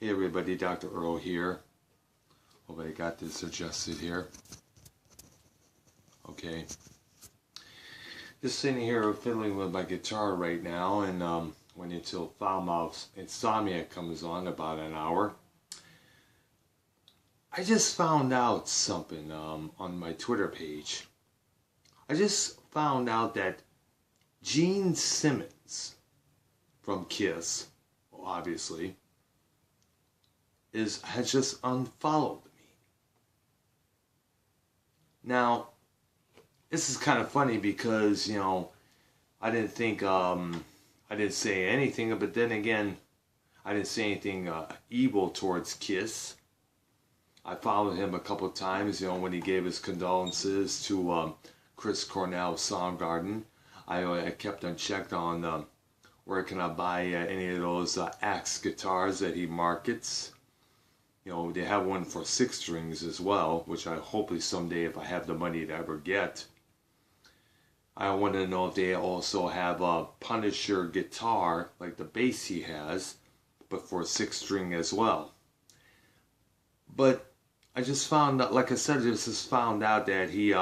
Hey everybody, Dr. Earl here. Hope I got this adjusted here. Okay. Just sitting here fiddling with my guitar right now, and wait until Foul Mouth's Insomnia comes on about an hour. I just found out something on my Twitter page. I just found out that Gene Simmons from Kiss, well, obviously, has just unfollowed me. Now, this is kind of funny because, you know, I didn't think, I didn't say anything, but then again, I didn't say anything evil towards Kiss. I followed him a couple of times, you know, when he gave his condolences to Chris Cornell of Soundgarden. I kept unchecked on where can I buy any of those Axe guitars that he markets. You know, they have one for 6 strings as well, which I hopefully someday, if I have the money to ever get. I want to know if they also have a Punisher guitar, like the bass he has, but for 6 string as well. But I just found out, like I said, just found out that he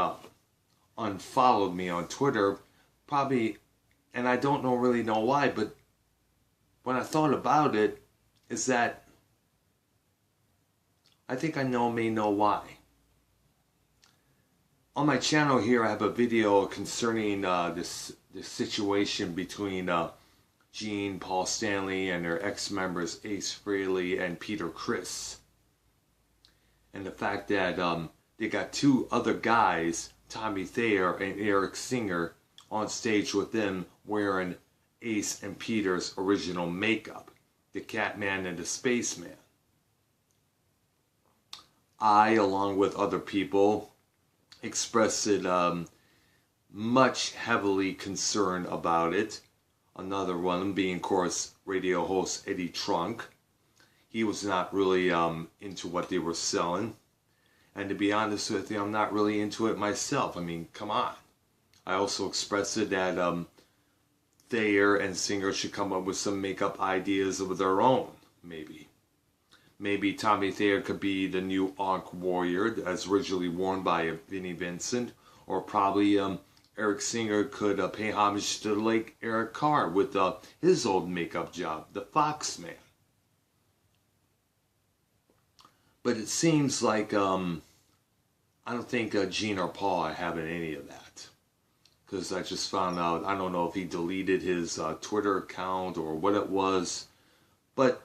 unfollowed me on Twitter, probably, and I don't really know why, but when I thought about it, is that I think I may know why. On my channel here, I have a video concerning this situation between Gene, Paul Stanley, and their ex-members Ace Frehley and Peter Criss. And the fact that they got 2 other guys, Tommy Thayer and Eric Singer, on stage with them wearing Ace and Peter's original makeup, the Catman and the Spaceman. I, along with other people, expressed it much heavily concerned about it. Another one being, of course, radio host Eddie Trunk. He was not really into what they were selling. And to be honest with you, I'm not really into it myself. I mean, come on. I also expressed it that Thayer and Singer should come up with some makeup ideas of their own, maybe. Maybe Tommy Thayer could be the new Ankh Warrior, as originally worn by Vinnie Vincent. Or probably Eric Singer could pay homage to like Eric Carr with his old makeup job, the Foxman. But it seems like I don't think Gene or Paul are having any of that. Because I just found out, I don't know if he deleted his Twitter account or what it was. But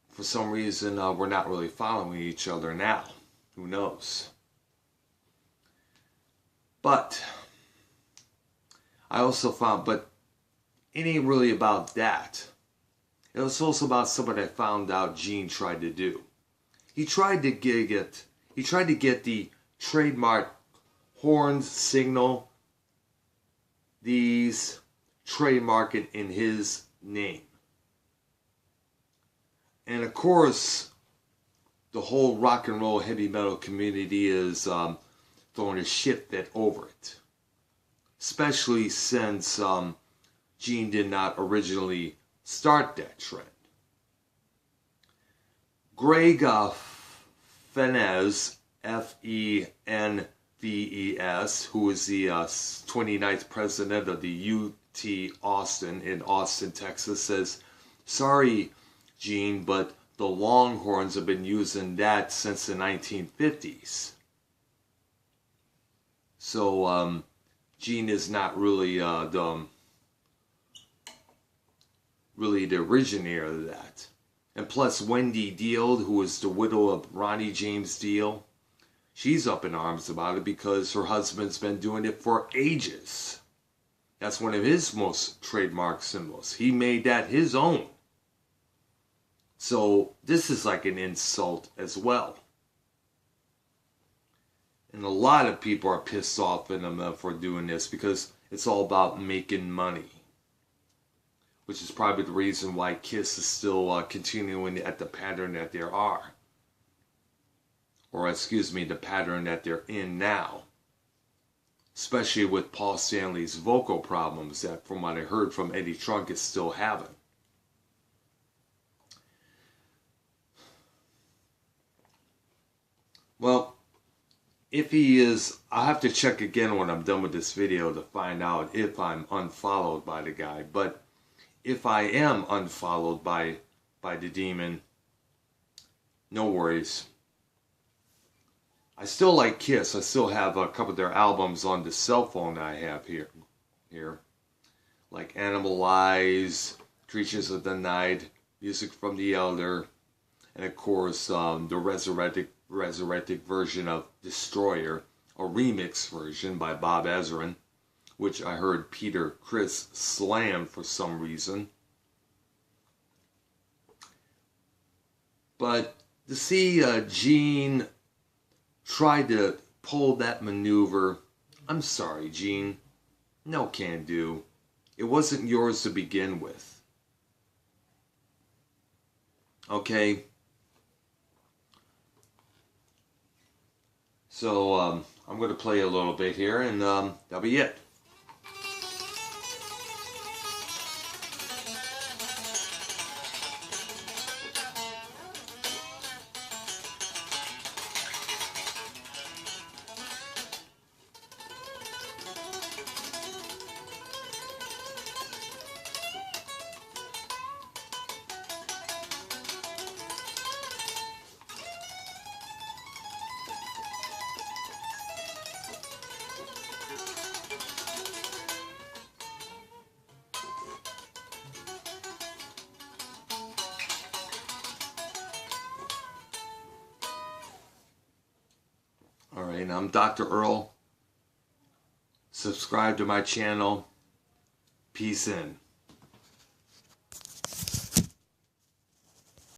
for some reason, we're not really following each other now. Who knows? But I also found, but it ain't really about that. It was also about something I found out Gene tried to do. He tried to get the trademark horn signal, these trademarked in his name. And of course, the whole rock and roll heavy metal community is throwing a shit fit over it. Especially since Gene did not originally start that trend. Greg Fenez, F-E-N-V-E-S, who is the 29th president of the UT Austin in Austin, Texas, says, "Sorry, Gene, but the Longhorns have been using that since the 1950s. So Gene is not really the originator of that. And plus, Wendy Deal, who is the widow of Ronnie James Dio, she's up in arms about it because her husband's been doing it for ages. That's one of his most trademark symbols. He made that his own. So this is like an insult as well. And a lot of people are pissed off at him for doing this because it's all about making money. Which is probably the reason why Kiss is still continuing at the pattern that they are. Or excuse me, the pattern that they're in now. Especially with Paul Stanley's vocal problems that, from what I heard from Eddie Trunk, is still having. if he is, I'll have to check again when I'm done with this video to find out if I'm unfollowed by the guy. But if I am unfollowed by the demon, no worries. I still like Kiss. I still have a couple of their albums on the cell phone that I have here. Like Animalize, Creatures of the Night, Music from the Elder, and of course the resurrected version of Destroyer, a remix version by Bob Ezrin, which I heard Peter Criss slam for some reason. But to see Gene try to pull that maneuver, I'm sorry, Gene. No can do. It wasn't yours to begin with. Okay? So, I'm going to play a little bit here, and that'll be it. Alright, I'm Dr. Earl. Subscribe to my channel. Peace in.